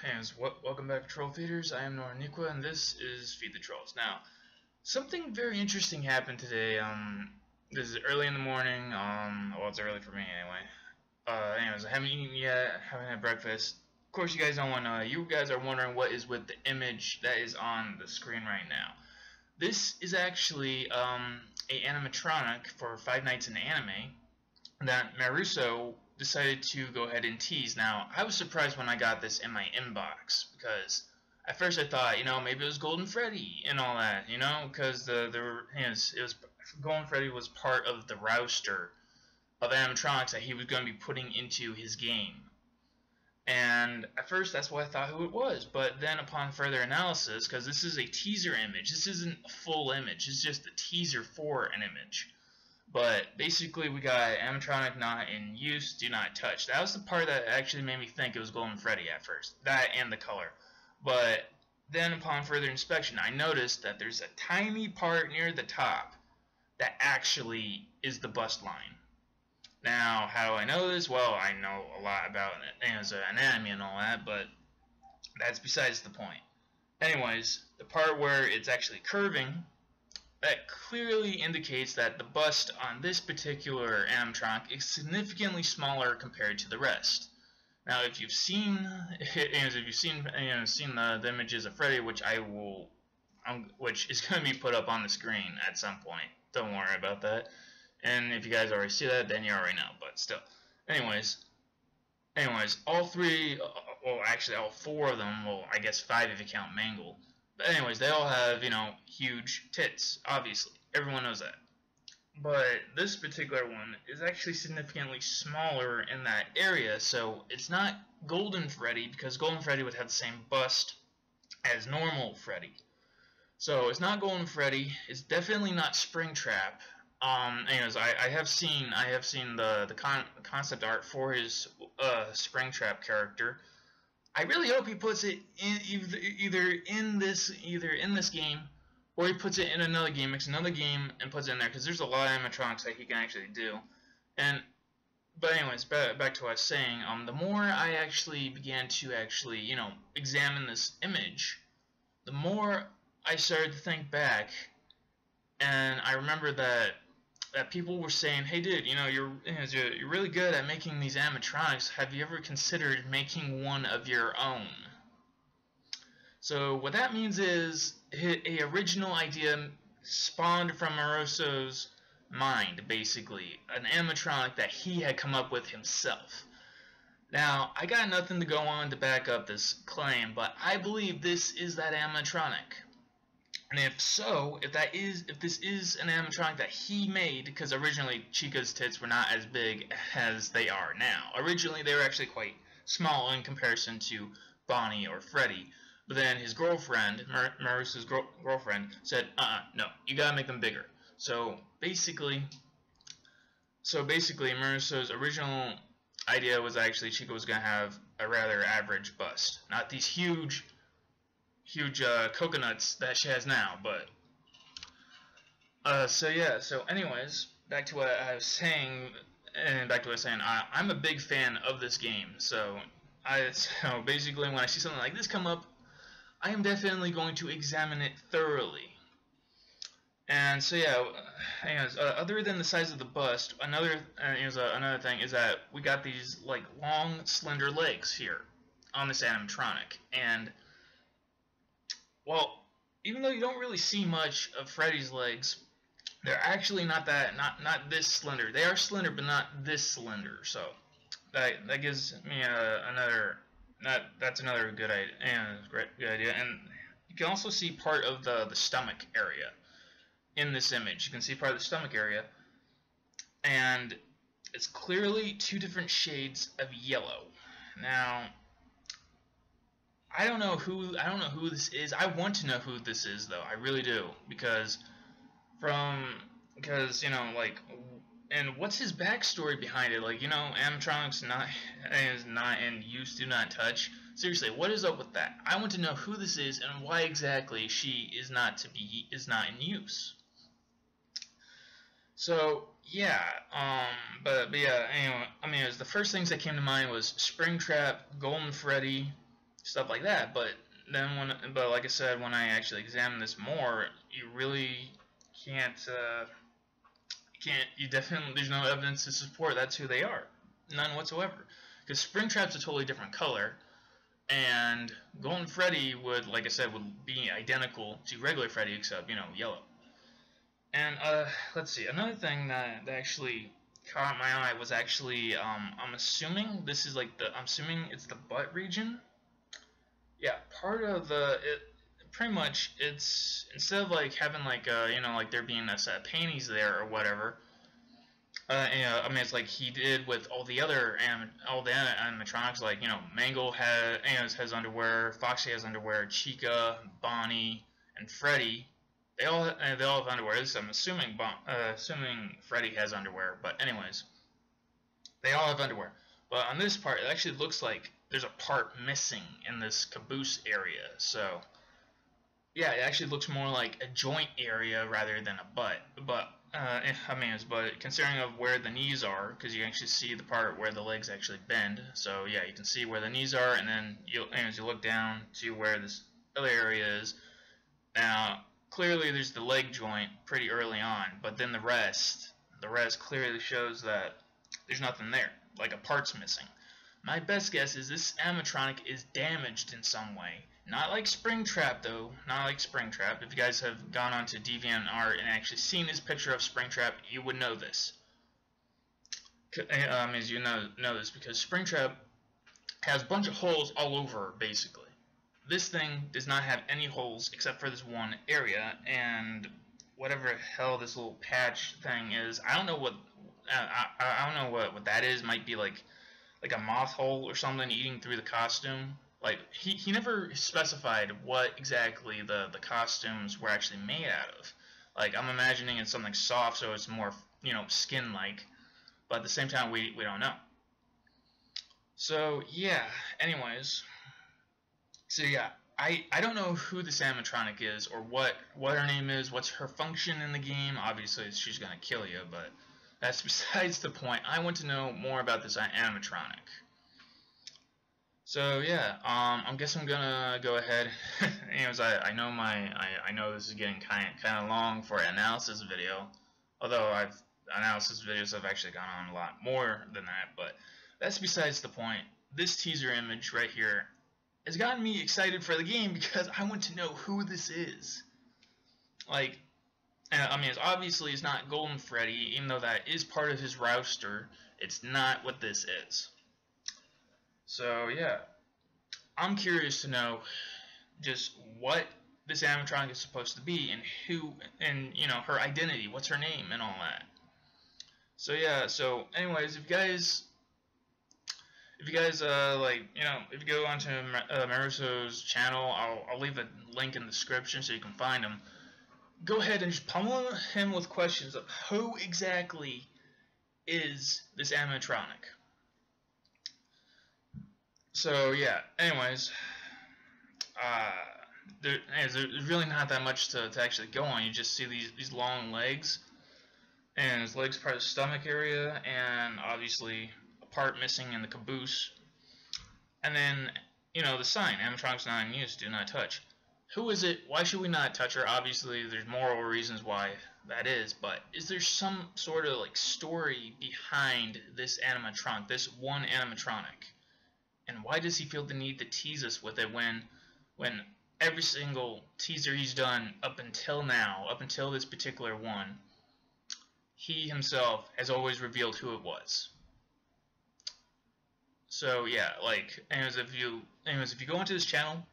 And welcome back to Troll Feeders. I am Nora and this is Feed the Trolls. Now, something very interesting happened today. This is early in the morning. Well, it's early for me anyway. Anyways, I haven't eaten yet. Haven't had breakfast. Of course, you guys don't want to. You guys are wondering what is with the image that is on the screen right now. This is actually a animatronic for Five Nights in Anime that Maruso decided to go ahead and tease. Now, I was surprised when I got this in my inbox because at first I thought, maybe it was Golden Freddy and all that, because it was Golden Freddy was part of the roster of animatronics that he was going to be putting into his game. And at first that's what I thought who it was, but then upon further analysis, because this is a teaser image, this isn't a full image, it's just a teaser for an image. But basically we got animatronic not in use, do not touch. That was the part that actually made me think it was Golden Freddy at first. That and the color. But then upon further inspection I noticed that there's a tiny part near the top that actually is the bust line. Now, how do I know this? Well, I know a lot about anatomy and all that, but that's besides the point. Anyways, the part where it's actually curving, that clearly indicates that the bust on this particular animatronic is significantly smaller compared to the rest. Now, if you've seen, seen the images of Freddy, which which is going to be put up on the screen at some point. Don't worry about that. And if you guys already see that, then you already know. But still, anyways, all three, well, actually all four of them, well, I guess five if you count Mangle. But anyways, they all have, huge tits, obviously. Everyone knows that. But this particular one is actually significantly smaller in that area, so it's not Golden Freddy, because Golden Freddy would have the same bust as normal Freddy. So it's not Golden Freddy, it's definitely not Springtrap. Anyways, I have seen the concept art for his Springtrap character. I really hope he puts it in either in this game, or he puts it in another game, makes another game and puts it in there, because there's a lot of animatronics that he can actually do. But anyways, back to what I was saying. The more I actually began to examine this image, the more I started to think back, and I remember that people were saying, "Hey, dude, you're really good at making these animatronics. Have you ever considered making one of your own?" So what that means is a original idea spawned from Maruso's mind, basically, an animatronic that he had come up with himself. Now, I got nothing to go on to back up this claim, but I believe this is that animatronic. And if so, if this is an animatronic that he made, because originally Chica's tits were not as big as they are now. Originally they were actually quite small in comparison to Bonnie or Freddy. But then his girlfriend, Maruso's girlfriend, said, no, you gotta make them bigger. So basically Maruso's original idea was actually Chica was gonna have a rather average bust, not these huge coconuts that she has now. But so anyways, back to what I was saying, I'm a big fan of this game. So basically, when I see something like this come up, I am definitely going to examine it thoroughly. And so anyways, other than the size of the bust, another thing is that we got these long, slender legs here on this animatronic. And well, even though you don't really see much of Freddy's legs, they're actually not this slender. They are slender, but not this slender. So that gives me that's another good idea. Good idea. And you can also see part of the stomach area in this image. You can see part of the stomach area, and it's clearly two different shades of yellow. Now, I don't know who this is. I want to know who this is, though. I really do, because and what's his backstory behind it? Animatronics is not in use, do not touch. Seriously, what is up with that? I want to know who this is and why exactly she is not in use. So yeah, but yeah. Anyway, the first things that came to mind was Springtrap, Golden Freddy. stuff like that. But then but like I said, when I actually examine this more, you really can't, you definitely, there's no evidence to support that's who they are, none whatsoever. Because Springtrap's a totally different color, and Golden Freddy would, like I said, would be identical to regular Freddy except, yellow. And let's see, another thing that actually caught my eye was actually, I'm assuming this is like I'm assuming it's the butt region. Yeah, part of pretty much, it's, instead of like having like, like there being a set of panties there or whatever, I mean, it's like he did with all the other animatronics, like, Mangle has underwear, Foxy has underwear, Chica, Bonnie, and Freddy. They all have underwear. At least I'm assuming Freddy has underwear. But anyways, they all have underwear. But on this part, it actually looks like there's a part missing in this caboose area. So yeah, it actually looks more like a joint area rather than a butt. But but considering of where the knees are, because you actually see the part where the legs actually bend. So yeah, you can see where the knees are, and then as you look down to where this other area is. Now, clearly there's the leg joint pretty early on, but then the rest clearly shows that there's nothing there, like a part's missing. My best guess is this animatronic is damaged in some way. Not like Springtrap, though. Not like Springtrap. If you guys have gone onto DeviantArt and actually seen this picture of Springtrap, you would know this. As you know this, because Springtrap has a bunch of holes all over, basically. This thing does not have any holes except for this one area, and whatever hell this little patch thing is, I don't know what what that is. Might be like a moth hole or something eating through the costume. Like he never specified what exactly the costumes were actually made out of. Like, I'm imagining it's something soft, so it's more, skin like, but at the same time we don't know. So yeah, anyways, so yeah, I don't know who this animatronic is, or what her name is, what's her function in the game. Obviously she's gonna kill you, but that's besides the point. I want to know more about this animatronic. So yeah, I guess I'm gonna go ahead. Anyways, I know this is getting kind of long for an analysis video, although analysis videos have actually gone on a lot more than that. But that's besides the point. This teaser image right here has gotten me excited for the game because I want to know who this is. Like, it's obviously it's not Golden Freddy, even though that is part of his roster. It's not what this is. So yeah, I'm curious to know just what this animatronic is supposed to be, and who, and her identity, what's her name, and all that. So yeah, so anyways, if you guys if you go onto Maruso's channel, I'll leave a link in the description so you can find him. Go ahead and just pummel him with questions of who exactly is this animatronic. So yeah, anyways, there's really not that much to actually go on. You just see these long legs, and his legs part of the stomach area, and obviously a part missing in the caboose. And then, the sign, animatronics not in use, do not touch. Who is it? Why should we not touch her? Obviously, there's moral reasons why that is, but is there some sort of story behind this animatronic, this one animatronic? And why does he feel the need to tease us with it when every single teaser he's done up until now, up until this particular one, he himself has always revealed who it was? So yeah, anyways, if you go into this channel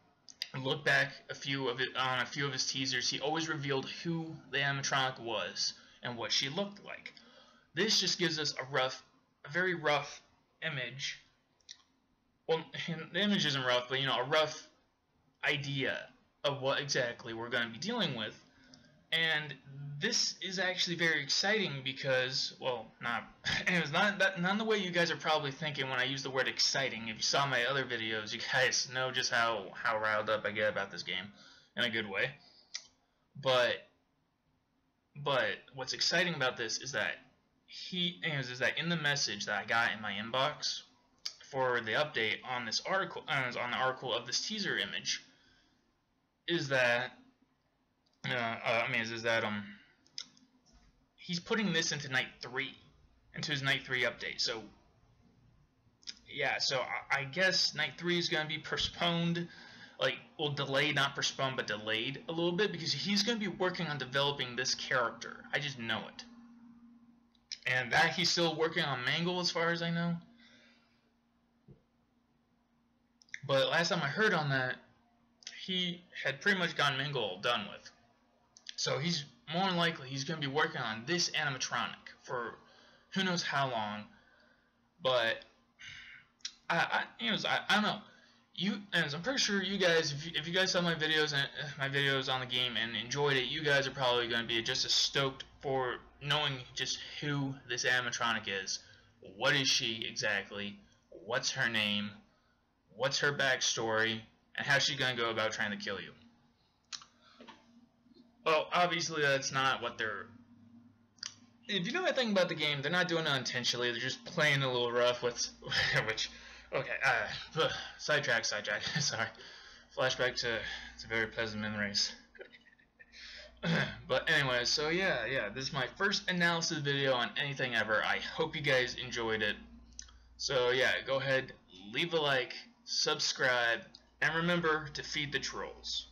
and look back on a few of his teasers, he always revealed who the animatronic was and what she looked like. This just gives us a very rough image. Well, the image isn't rough, but a rough idea of what exactly we're going to be dealing with. And this is actually very exciting because, well, it's not in the way you guys are probably thinking when I use the word exciting. If you saw my other videos, you guys know just how riled up I get about this game, in a good way. But what's exciting about this is that in the message that I got in my inbox for the update on this article, on the article of this teaser image, is that he's putting this into night 3, into his night 3 update. So yeah, so I guess night 3 is gonna be postponed, like, well, delayed, not postponed, but delayed a little bit, because he's gonna be working on developing this character. I just know it. And that he's still working on Mangle, as far as I know. But last time I heard on that, he had pretty much gotten Mangle all done with. So he's more than likely he's going to be working on this animatronic for who knows how long. But I don't know. I'm pretty sure you guys, if you guys saw my videos on the game and enjoyed it, you guys are probably going to be just as stoked for knowing just who this animatronic is. What is she exactly? What's her name? What's her backstory? And how's she going to go about trying to kill you? Well, obviously that's not what they're... If you know anything about the game, they're not doing it intentionally. They're just playing a little rough with... which... Okay, sidetrack, sorry. Flashback to very pleasant memories. But anyway, so yeah, this is my first analysis video on anything ever. I hope you guys enjoyed it. So yeah, go ahead, leave a like, subscribe, and remember to feed the trolls.